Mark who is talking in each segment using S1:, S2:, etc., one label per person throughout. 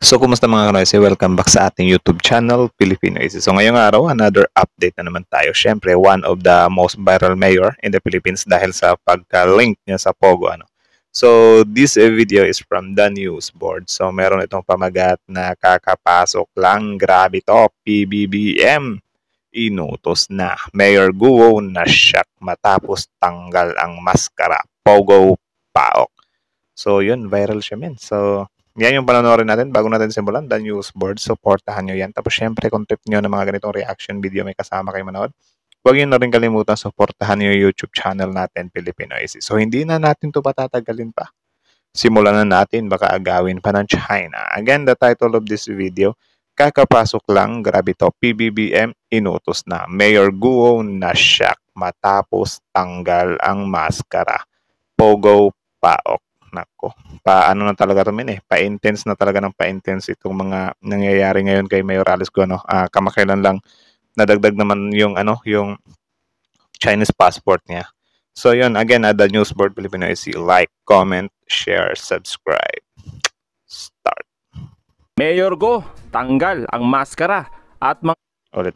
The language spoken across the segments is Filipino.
S1: So, kumusta mga kanoysi? Welcome back sa ating YouTube channel, Filipino Easy. So, ngayong araw, another update na naman tayo. Siyempre, one of the most viral mayor in the Philippines dahil sa pagka-link niya sa Pogo. So, this video is from the news board. So, meron itong pamagat na kakapasok lang. Grabe to, PBBM. Inutos na. Mayor Guo na shock matapos tanggal ang maskara. Pogo paok. So, yun, viral siya, men. So, yan yung panonorin natin bago natin simulan, the news board. Supportahan nyo yan. Tapos syempre, kung trip nyo ng mga ganitong reaction video may kasama kayo manood, huwag nyo na rin kalimutan supportahan yung YouTube channel natin, Filipino Easy. So, hindi na natin to patatagalin pa. Simulan na natin, baka agawin pa ng China. Again, the title of this video, kakapasok lang, grabe to, PBBM, inutos na. Mayor Guo na shock matapos tanggal ang maskara. Pogo paok. Nako, paano na talaga ito, pa-intense na talaga ng pa-intense itong mga nangyayari ngayon kay Mayor Alice Guo, kamakailan lang nadagdag naman yung yung Chinese passport niya. So yun, again, the news board Filipino Easy, like, comment, share, subscribe. Start.
S2: Mayor Guo, tanggal ang maskara at
S1: ulit.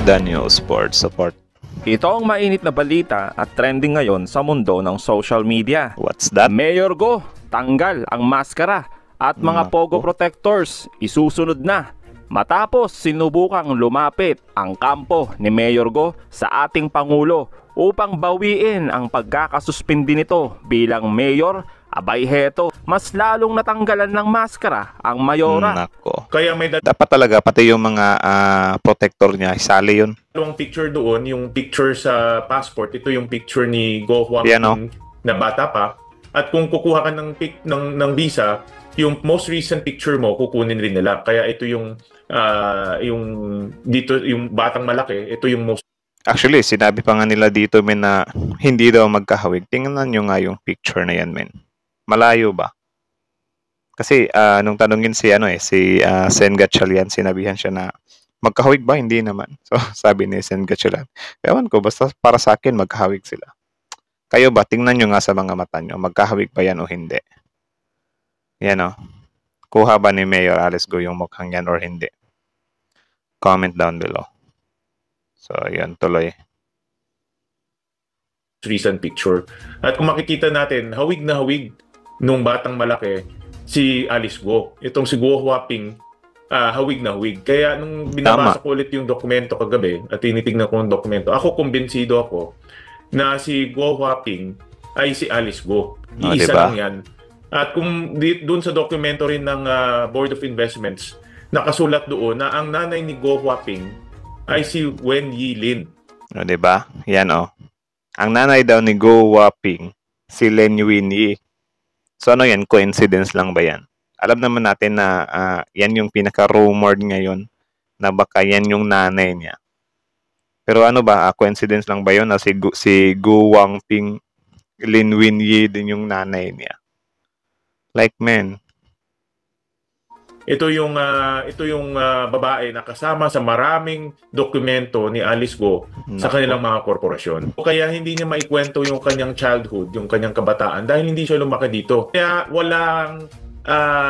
S1: The news board support.
S2: Ito ang mainit na balita at trending ngayon sa mundo ng social media.
S1: What's that?
S2: Mayor Guo, tanggal ang maskara at mga Pogo protectors isusunod na matapos sinubukang lumapit ang kampo ni Mayor Guo sa ating Pangulo upang bawiin ang pagkakasuspindi nito bilang mayor. Abay heto, mas lalong natanggalan ng maskara ang mayora.
S1: Nako. Kaya may dapat talaga pati yung mga protector niya, isali yun.
S3: Yung picture doon, yung picture sa passport, ito yung picture ni Guo Huaping na bata pa. At kung kukuha ka ng visa, yung most recent picture mo kukunin rin nila. Kaya ito yung dito yung batang malaki, ito yung most.
S1: Actually, sinabi pa nga nila dito na hindi daw magkahawig. Tingnan nyo nga yung picture na yan, men. Malayo ba? Kasi nung tanungin si Sen Gatchalian, sinabihan siya na magkahawig ba? Hindi naman. So sabi ni Sen Gatchalian, ewan ko, basta para sa akin magkahawig sila. Kayo ba? Tingnan nyo nga sa mga mata nyo, magkahawig ba yan o hindi? Yan o. Kuha ba ni Mayor Alice Guo yung mukhang yan or hindi? Comment down below. So yan, tuloy.
S3: Recent picture. At kung makikita natin, hawig na hawig nung batang malaki si Alice Guo. Itong si Guo Huaping, hawig na hawig. Kaya nung binabasa ko ulit yung dokumento kagabi at tinitignan ko yung dokumento, ako kumbinsido ako na si Guo Huaping ay si Alice Guo. Iisa lang yan. At kung doon sa dokumento rin ng Board of Investments, nakasulat doon na ang nanay ni Guo Huaping ay si Wen Yilin.
S1: O, diba? Yan o. Ang nanay daw ni Guo Huaping, si Len Winyi. So ano yan? Coincidence lang ba yan? Alam naman natin na yan yung pinaka-rumored ngayon na baka yan yung nanay niya. Pero ano ba? Coincidence lang ba yun na si Guo Huaping, Lin Winyi din yung nanay niya? Like, man.
S3: Ito yung babae na kasama sa maraming dokumento ni Alice Guo sa kanilang mga korporasyon. Kaya hindi niya maikwento yung kanyang childhood, yung kanyang kabataan dahil hindi siya lumaki dito. Kaya walang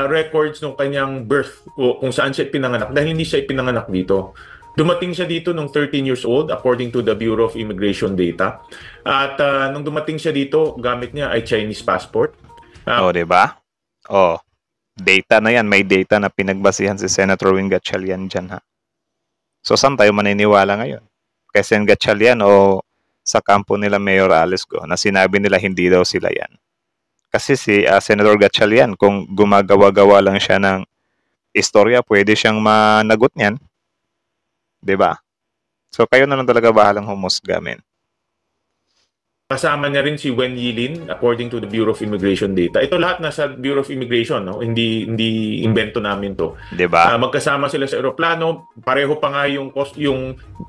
S3: records ng kanyang birth o kung saan siya ipinanganak dahil hindi siya ipinanganak dito. Dumating siya dito nung 13 years old according to the Bureau of Immigration Data. At nung dumating siya dito, gamit niya ay Chinese passport.
S1: Diba? Data na yan. May data na pinagbasihan si Senator Win Gatchalian dyan, ha? So, saan tayo maniniwala ngayon? Kay Sen Gatchalian o sa kampo nila Mayor Alice Guo na sinabi nila hindi daw sila yan? Kasi si Senator Gatchalian, kung gumagawa-gawa lang siya ng istorya, pwede siyang managot niyan. Diba? So, kayo na lang talaga bahalang humusga, men.
S3: Kasama niya rin si Wen Yilin according to the Bureau of Immigration Data. Ito lahat nasa Bureau of Immigration, no? Hindi invento namin to.
S1: Diba?
S3: Magkasama sila sa eroplano, pareho pa nga yung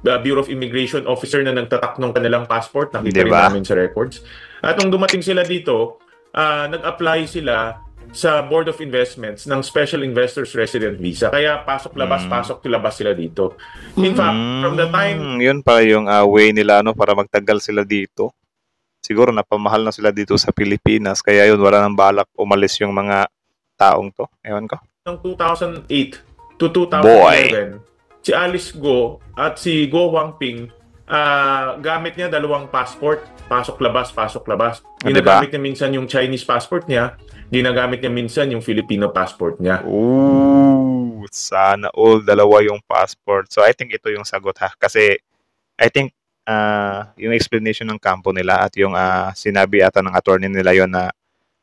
S3: Bureau of Immigration officer na nagtatak ng kanilang passport, nakita rin namin sa records. At nung dumating sila dito, nag-apply sila sa Board of Investments ng Special Investors Resident Visa. Kaya pasok-labas, pasok-labas sila dito. In fact, from the time...
S1: Yun pa yung way nila para magtagal sila dito. Siguro napamahal na sila dito sa Pilipinas, kaya yun, wala nang balak umalis yung mga taong to. Ewan ko.
S3: Ng 2008 to 2011, si Alice Go at si Go Huangping, gamit niya dalawang passport, pasok-labas, pasok-labas. Ginagamit niya minsan yung Chinese passport niya, ginagamit niya minsan yung Filipino passport niya.
S1: Ooh, sana all dalawa yung passport. So I think ito yung sagot ha. Kasi I think yung explanation ng kampo nila at yung sinabi ata ng attorney nila yon na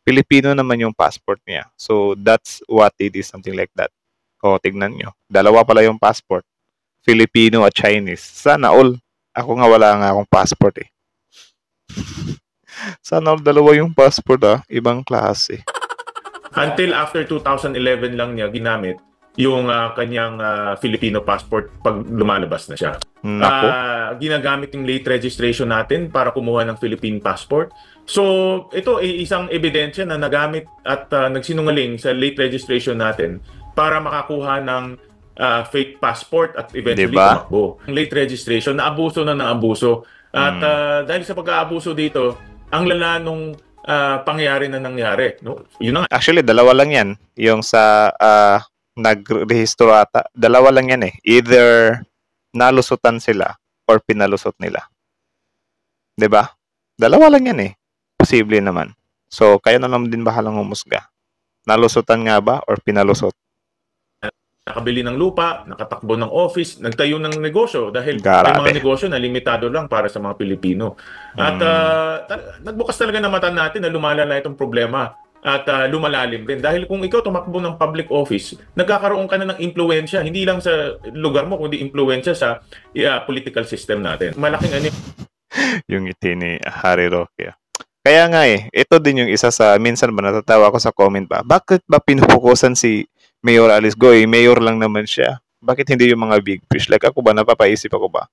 S1: Filipino naman yung passport niya. So that's what it is, something like that. O, tignan nyo. Dalawa pala yung passport. Filipino at Chinese. Sana all. Ako nga wala nga akong passport eh. Sana all dalawa yung passport Ibang klase.
S3: Until after 2011 lang niya ginamit yung kanyang Filipino passport pag lumalabas na siya.
S1: Nako.
S3: Ginagamit yung late registration natin para kumuha ng Philippine passport. So, ito ay isang ebidensya na nagamit at nagsinungaling sa late registration natin para makakuha ng fake passport at eventually tumakbo. Ang late registration, naabuso na naabuso. At dahil sa pag-aabuso dito, ang lala nung pangyayari na nangyari. No? Yun na.
S1: Actually, dalawa lang yan. Yung sa nagrehistro ata. Dalawa lang yan eh. Either nalusutan sila or pinalusot nila. 'Di ba? Dalawa lang yan eh. Posible naman. So, kayo na lang din bahalang humusga. Nalusutan nga ba or pinalusot?
S3: Nakabili ng lupa, nakatakbo ng office, nagtayo ng negosyo dahil
S1: Grabe.
S3: may mga negosyo na limitado lang para sa mga Pilipino. At nagbukas talaga na mata natin na lumalala itong problema at lumalalim din. Dahil kung ikaw tumakbo ng public office, nagkakaroon ka na ng impluwensya, hindi lang sa lugar mo, kundi impluwensya sa political system natin. Malaking
S1: Yung ngiti ni Harry Roque. Kaya nga ito din yung isa sa, minsan ba natatawa ako sa comment ba, bakit ba pinupukusan si Mayor Alice Go? Mayor lang naman siya. Bakit hindi yung mga big fish? Like ako ba, napapaisip ako ba?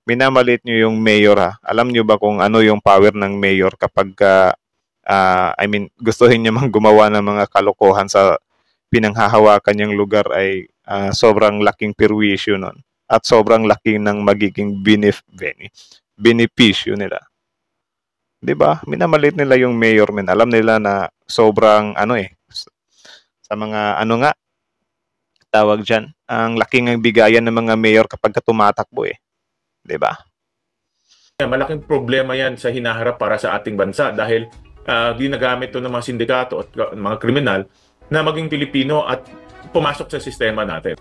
S1: Minamalit nyo yung mayor Alam nyo ba kung ano yung power ng mayor kapag, gustuhin nyo mang gumawa ng mga kalokohan sa pinanghahawakan yung lugar ay sobrang laking perwisyo nun. At sobrang laki ng magiging benepisyo nila. 'Di ba? Minamalit nila yung mayor, men. Alam nila na sobrang sa mga tawag diyan, ang laking ng bigayan ng mga mayor kapag tumatakbo 'Di ba?
S3: Malaking problema 'yan sa hinaharap para sa ating bansa dahil ginagamit 'to ng mga sindikato at mga kriminal na maging Pilipino at pumasok sa sistema natin.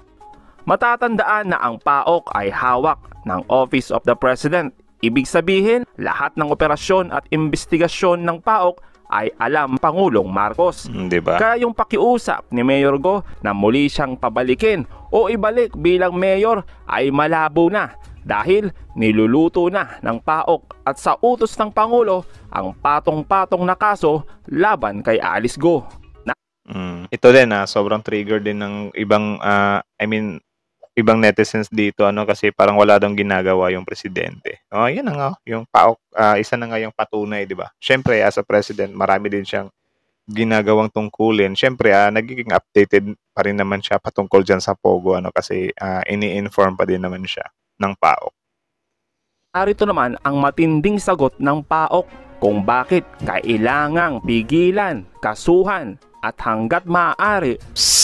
S2: Matatandaan na ang PAOK ay hawak ng Office of the President. Ibig sabihin, lahat ng operasyon at investigasyon ng PAOK ay alam Pangulong Marcos.
S1: Diba?
S2: Kaya yung pakiusap ni Mayor Go na muli siyang pabalikin o ibalik bilang mayor ay malabo na dahil niluluto na ng PAOK at sa utos ng Pangulo ang patong-patong na kaso laban kay Alice Go.
S1: Ito din sobrang trigger din ng ibang ibang netizens dito kasi parang wala daw ginagawa yung presidente. Yan na nga yung PAOK, isa na nga yung patunay, 'di ba? Syempre as a president, marami din siyang ginagawang tungkulin. Syempre nagiging updated pa rin naman siya patungkol diyan sa Pogo kasi ini-inform pa din naman siya ng PAOK.
S2: Narito naman ang matinding sagot ng PAOK kung bakit kailangang pigilan, kasuhan at hanggat maaari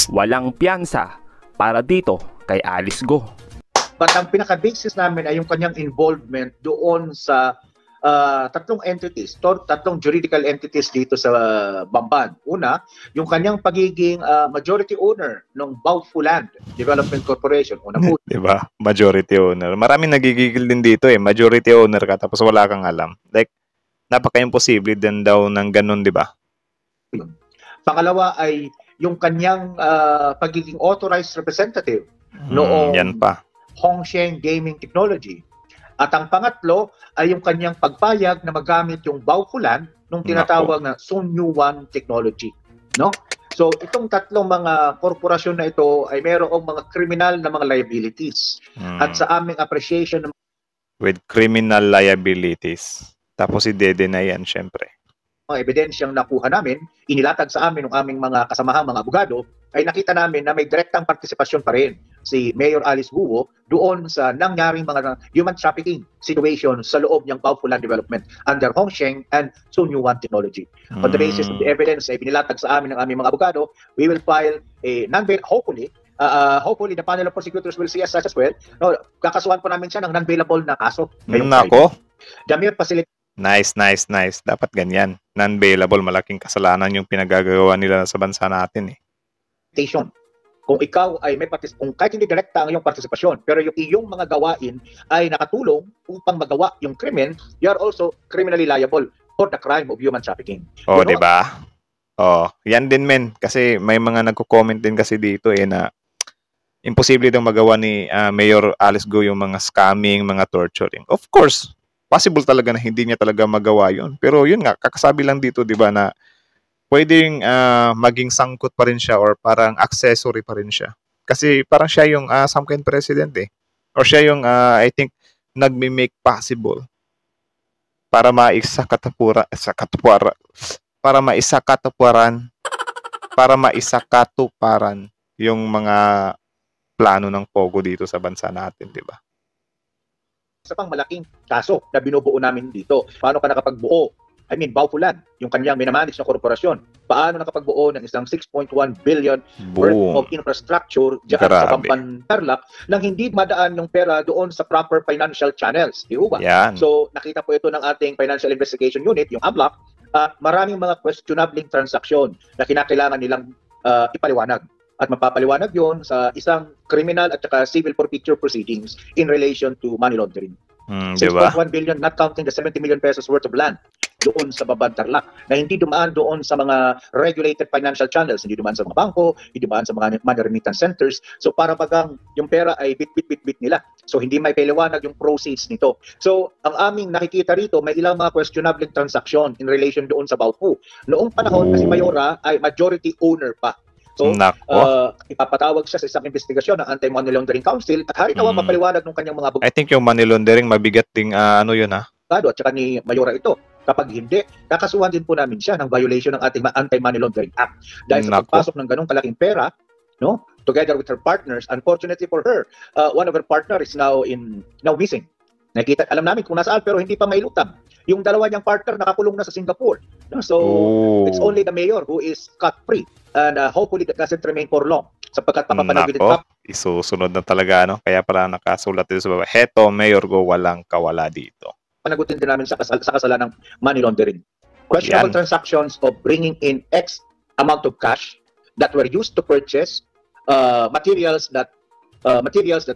S2: walang piyansa para dito kay Alice Go.
S4: But ang pinaka-basis namin ay yung kanyang involvement doon sa tatlong entities, tatlong juridical entities dito sa Bamban. Una, yung kanyang pagiging majority owner ng Baofu-Land Development Corporation. Una po.
S1: Diba? Majority owner. Maraming nagigigil din dito majority owner ka tapos wala kang alam. Like, napaka-imposible din daw ng ganun, di ba?
S4: Pangalawa ay yung kanyang pagiging authorized representative noong
S1: yan pa.
S4: Hongsheng Gaming Technology. At ang pangatlo ay yung kanyang pagpayag na magamit yung Baofu-Land nung tinatawag na Sunyuan Technology. No? So itong tatlong mga korporasyon na ito ay mayroong mga criminal na mga liabilities. At sa aming appreciation
S1: with criminal liabilities. Tapos i-deny yan, syempre.
S4: mga ebidensyang nakuha namin, inilatag sa amin ng aming mga kasamahang mga abogado, ay nakita namin na may direktang partisipasyon pa rin si Mayor Alice Guo doon sa nangyaring mga human trafficking situation sa loob niyang Baofu Land Development under Hongsheng and Sunyuan Technology. On the basis of the evidence ay binilatag sa amin ng aming mga abogado, we will file a hopefully the panel of prosecutors will see as such as well. No, kakasuhan po namin siya ng non-bailable na kaso.
S1: Nako.
S4: The mere facility
S1: Nice. Dapat ganyan. Non-bailable, malaking kasalanan yung pinagagawa nila sa bansa natin eh.
S4: kung ikaw ay may kung kahit hindi direkta ang iyong partisipasyon, pero yung iyong mga gawain ay nakatulong upang magawa yung krimen, you are also criminally liable for the crime of human trafficking.
S1: Oh, di ba? Oh, yan din men kasi may mga nagko-comment din kasi dito na imposible daw magawa ni Mayor Alice Guo yung mga scamming, mga torturing. Of course, possible talaga na hindi niya talaga magawa yun. Pero yun nga, kakasabi lang dito, di ba, na pwedeng maging sangkot pa rin siya or parang accessory pa rin siya. Kasi parang siya yung samkain president eh. Or siya yung, I think, nagme-make possible para maisakatuparan yung mga plano ng Pogo dito sa bansa natin, di ba?
S4: Isa pang malaking kaso na binubuo namin dito. Paano ka nakapagbuo? Baofu Land, yung kanyang minamanage na korporasyon. Paano nakapagbuo ng isang 6.1 billion worth of infrastructure diyan sa Pamban Tarlac nang hindi madaan yung pera doon sa proper financial channels. Di ba? So, nakita po ito ng ating Financial Investigation Unit, yung AMLAC, maraming mga questionable transaksyon na kinakailangan nilang ipaliwanag. At mapapaliwanag yon sa isang criminal at saka civil forfeiture proceedings in relation to money laundering. 6.1 billion, not counting the 70 million pesos worth of land doon sa Baban Tarlac na hindi dumaan doon sa mga regulated financial channels, hindi dumaan sa mga bangko, hindi dumaan sa mga money remittance centers. So para bagang yung pera ay bit nila. So hindi may paliwanag yung proceeds nito. So ang aming nakikita rito, may ilang mga questionable transaction in relation doon sa Baofu. Noong panahon kasi Mayora ay majority owner pa. So, ipapatawag siya sa isang investigasyon ng Anti-Money Laundering Council at harinawa mapaliwanag ng kanyang mga
S1: I think yung money laundering mabigat ding yun ha.
S4: At saka ni Mayora ito. Kapag hindi, kakasuhan din po namin siya ng violation ng ating Anti-Money Laundering Act. Dahil sa pagpasok ng ganong kalaking pera, no, together with her partners, unfortunately for her, one of her partner is now missing. Nakita, alam namin kung nasaan pero hindi pa mailutang. Yung dalawa niyang partner nakakulong na sa Singapore. So, it's only the mayor who is scot-free. And hopefully that doesn't remain for long. Sapagkat papapanagin ito.
S1: Isusunod na talaga, no? Kaya pala nakasulat dito sa baba. Heto, Mayor Guo, walang kawala dito.
S4: Panagutin din namin sa kasalanan ng money laundering. Questionable transactions of bringing in X amount of cash that were used to purchase materials that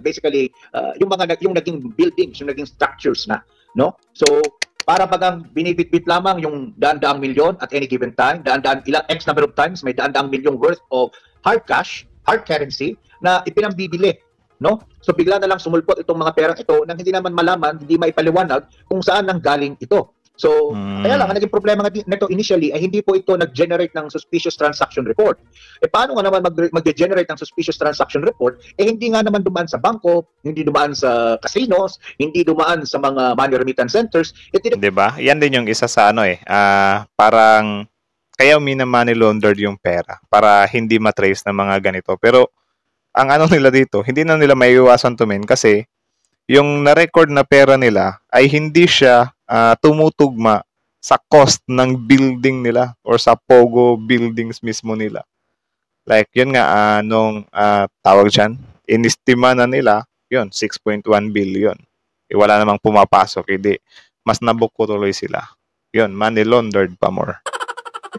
S4: basically yung naging buildings, yung naging structures na, no? So para bagang binibit-bit lamang yung daan-daang milyon at any given time, ilang X number of times may daan-daang milyong worth of hard cash, hard currency na ipinambibili, no? So bigla na lang sumulpot itong mga perang ito nang hindi naman malaman, hindi maipaliwanag kung saan nanggaling ito. So, kaya lang, ang naging problema nito initially ay hindi po ito nag-generate ng suspicious transaction report. Paano nga naman mag-generate ng suspicious transaction report? Hindi nga naman dumaan sa bangko, hindi dumaan sa casinos, hindi dumaan sa mga money remittance centers.
S1: Diba? Yan din yung isa sa parang kaya mina-money laundered yung pera para hindi matrace ng mga ganito. Pero, ang nila dito, hindi na nila maiiwasan tumin kasi yung na-record na pera nila ay hindi siya tumutugma sa cost ng building nila or sa Pogo buildings mismo nila. Like, yun nga, nung tawag dyan, inistima na nila, yun, 6.1 billion. Wala namang pumapasok, hindi. Mas nabuko tuloy sila. Yun, money laundered pa more.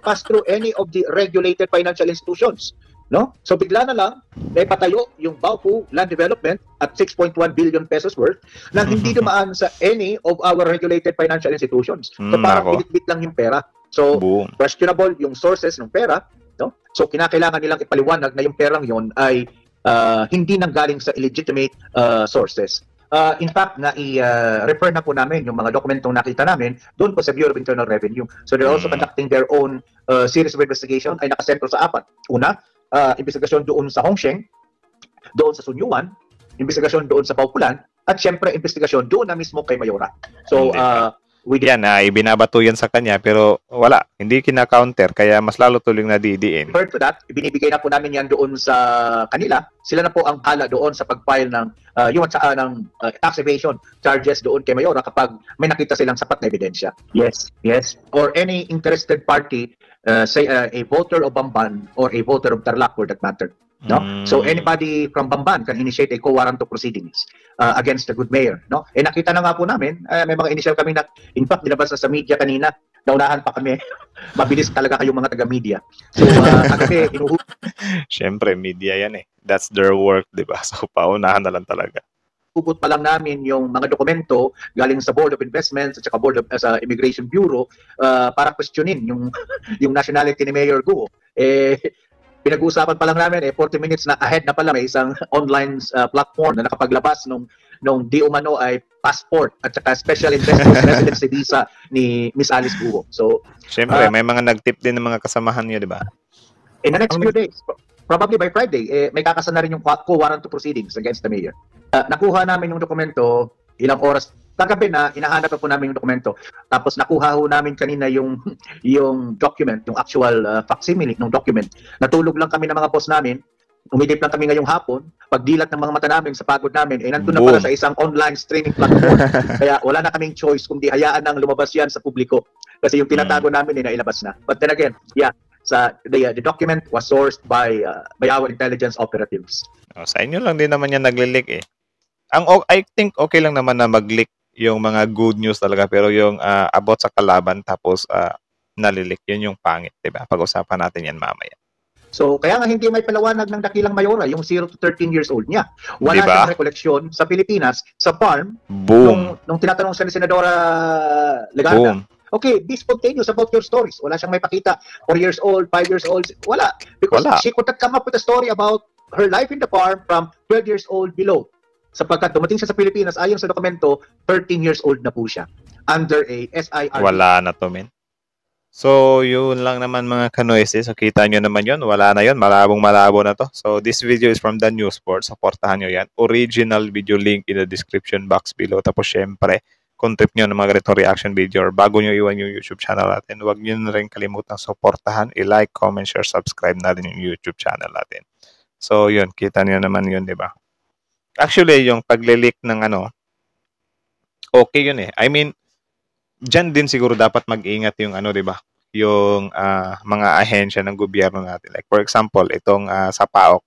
S4: Pass through any of the regulated financial institutions. No? So bigla na lang, may patayo yung Baofu Land Development at 6.1 billion pesos worth na hindi dumaan sa any of our regulated financial institutions. So parang bit lang yung pera. So questionable yung sources ng pera. No? So kinakailangan nilang ipaliwanag na yung perang yon ay hindi nanggaling sa illegitimate sources. In fact, i-refer na po namin yung mga dokumentong nakita namin doon po sa Bureau of Internal Revenue. So they're also conducting their own series of investigation ay nakasentro sa 4. Una, investigasyon doon sa Hongsheng, doon sa Sunyuan, investigasyon doon sa Baofu Land, at syempre investigasyon doon na mismo kay Mayora. So
S1: Yan, ibinabato yan sa kanya pero wala, hindi kina-counter kaya mas lalo tuloy na didiin.
S4: Heard to that, ibinibigay na po namin yan doon sa kanila. Sila na po ang hala doon sa pag-file ng tax evasion charges doon kay Mayora kapag may nakita silang sapat na ebidensya. Yes, yes. Or any interested party, say a voter of Bamban or a voter of Tarlac for that matter. No? So anybody from Bamban can initiate a quo warranto proceedings against the good mayor. No? Nakita na nga po namin, may mga initial kami na, in fact, nilabas na sa media kanina, naunahan pa kami. Mabilis talaga kayong mga taga-media. So, kasi
S1: Siyempre, media yan eh. That's their work, di ba? So, paunahan na lang talaga.
S4: Hugot pa lang namin yung mga dokumento galing sa Board of Investments at saka Board of sa Immigration Bureau para questionin yung nationality ni Mayor Guo. Pinag-uusapan pa lang namin 40 minutes na ahead na pala may isang online platform na nakapaglabas nung di umano ay passport at saka special investment residency visa ni Miss Alice Guo. So,
S1: siyempre, may mga nag-tip din ng mga kasamahan niyo, di ba?
S4: In the next few days, probably by Friday, may kakasa na rin yung quo warranto proceedings against the mayor. Nakuha namin yung dokumento ilang oras kagabi na hinahanap po namin yung dokumento. Tapos nakuha ho namin kanina yung document, yung actual facsimile ng document. Natulog lang kami ng mga boss namin. Umidip lang kami ngayong hapon. Pagdilat ng mga mata namin sa pagod namin, nandun na pala sa isang online streaming platform. Kaya wala na kaming choice kundi hayaan nang lumabas yan sa publiko. Kasi yung tinatago namin nailabas na. But then again, yeah, the document was sourced by our intelligence operatives.
S1: Sa inyo lang din naman yan nagli-leak eh. I think okay lang naman na mag-leak yung mga good news talaga pero yung about sa kalaban tapos nalilik, yun yung pangit, diba? Pag-usapan natin yan mamaya.
S4: So, kaya nga hindi may palawanag ng dakilang Mayora, yung 0 to 13 years old niya. Wala siyang rekoleksyon sa Pilipinas, sa farm, nung tinatanong siya ni Senadora Legarda. Okay, be spontaneous about your stories. Wala siyang may pakita, 4 years old, 5 years old, wala. Because she could not come up with a story about her life in the farm from 12 years old below. Sapagkat dumating siya sa Pilipinas, ayon sa dokumento, 13 years old na po siya. Under a SIR.
S1: Wala na to, men. So, yun lang naman mga kanoises. So, kita nyo naman yun. Wala na yun. Malabong-malabo na to. So, this video is from the Newsport. Supportahan nyo yan. Original video link in the description box below. Tapos, syempre, kung trip nyo ng mga ganitong reaction video or bago nyo iwan yung YouTube channel natin, huwag nyo na rin kalimutang supportahan. I-like, comment, share, subscribe na rin yung YouTube channel natin. So, yun. Kita nyo naman yun, di ba? Actually, yung pagle-leak ng okay yun eh. I mean, dyan din siguro dapat mag-ingat yung di ba? Yung mga ahensya ng gobyerno natin. Like for example, itong sa PAOK,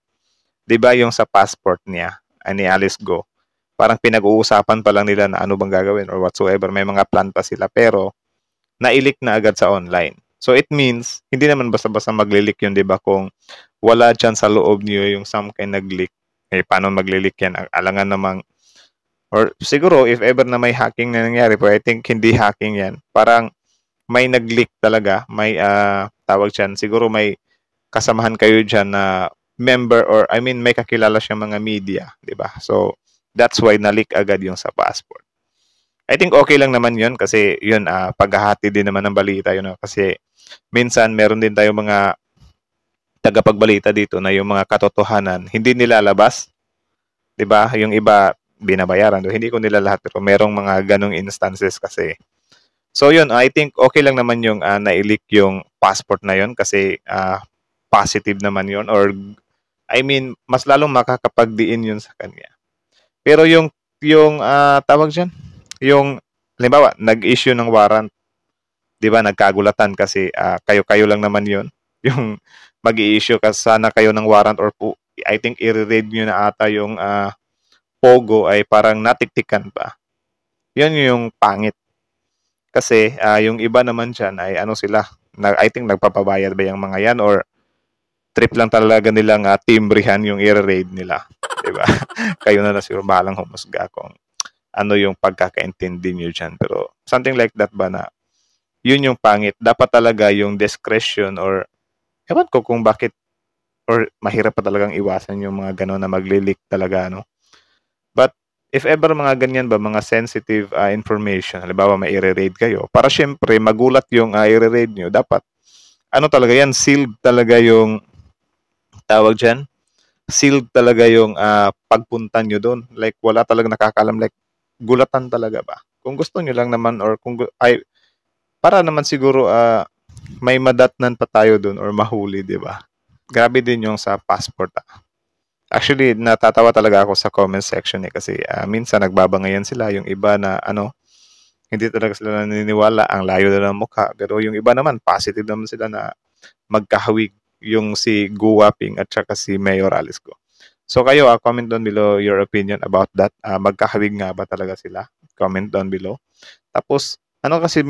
S1: di ba yung sa passport niya, ni Alice Go, parang pinag-uusapan pa lang nila na ano bang gagawin or whatsoever. May mga plan pa sila pero na-leak na agad sa online. So it means, hindi naman basta-basta magle-leak yun, di ba? Kung wala dyan sa loob niyo yung some kind nag-leak, paano magle-leak yan? Alangan namang, or siguro if ever na may hacking na nangyari, pero I think hindi hacking yan. Parang may nag-leak talaga, may tawag dyan, siguro may kasamahan kayo dyan na member or I mean may kakilala siyang mga media, di ba? So that's why na-leak agad yung sa passport. I think okay lang naman yun kasi yun, paghahati din naman ng balita yun. Kasi minsan meron din tayo mga tagapagbalita dito na yung mga katotohanan hindi nilalabas, 'di ba? Yung iba binabayaran, hindi ko nila lahat pero merong mga ganong instances kasi. So yun, I think okay lang naman yung na-leak yung passport na yun kasi positive naman yun or I mean mas lalong makakapagdiin yun sa kanya. Pero yung tawag diyan, yung halimbawa nag-issue ng warrant, 'di ba? Nagkagulatan kasi kayo lang naman yun. Yung mag-i-issue ka sana kayo ng warrant or I think i-read nyo na ata yung Pogo ay parang natiktikan pa. Yan yung pangit. Kasi yung iba naman dyan ay sila, I think nagpapabayad ba yung mga yan or trip lang talaga nilang timbrihan yung i-read nila. Diba? Kayo na siguro bahalang humusga kung ano yung pagkakaintindi nyo dyan. Pero something like that ba na yun yung pangit. Dapat talaga yung discretion or ewan ko kung bakit or mahirap pa talagang iwasan yung mga gano'n na magli-leak talaga, But if ever mga ganyan ba, mga sensitive information, halimbawa may i-read kayo, para syempre magulat yung i-read nyo, dapat talaga yan, sealed talaga yung tawag dyan, sealed talaga yung pagpunta nyo doon. Like wala talagang nakakalam, like gulatan talaga ba? kung gusto nyo lang naman or para naman siguro may madatnan pa tayo dun or mahuli, di ba? Grabe din yung sa passport. Actually, natatawa talaga ako sa comment section kasi minsan nagbabangayan sila yung iba na hindi talaga sila naniniwala, ang layo na ng mukha. Pero yung iba naman, positive naman sila na magkahawig yung si Go Wapping at saka si Mayor Alice Go. So kayo, comment down below your opinion about that. Magkahawig nga ba talaga sila? Comment down below. Tapos, kasi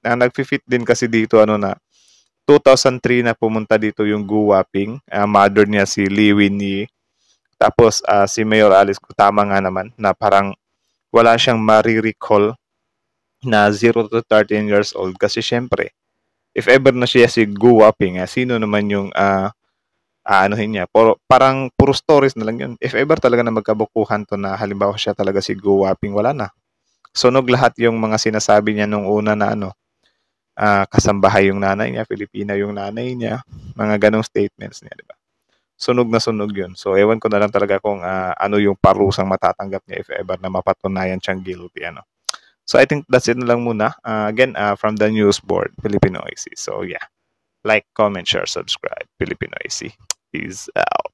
S1: nag-fit din kasi dito na 2003 na pumunta dito yung Go Wapping. Mother niya si Lee Winnie. Tapos si Mayor Alice Go, tama nga naman na parang wala siyang marirecall na 0 to 13 years old. Kasi syempre, if ever na siya si Go Wapping, sino naman yung anuhin niya? Parang puro stories na lang yun. If ever talaga na magkabukuhan to na halimbawa siya talaga si Go Wapping, wala na. Sunog lahat yung mga sinasabi niya nung una na kasambahay yung nanay niya, Filipina yung nanay niya, mga ganong statements niya, di ba? Sunog na sunog yun. So, ewan ko na lang talaga kung ano yung parusang matatanggap niya if ever na mapatunayan siyang guilty. So, I think that's it na lang muna. Again, from the news board, Filipino IC. So, yeah. Like, comment, share, subscribe. Filipino IC. Peace out.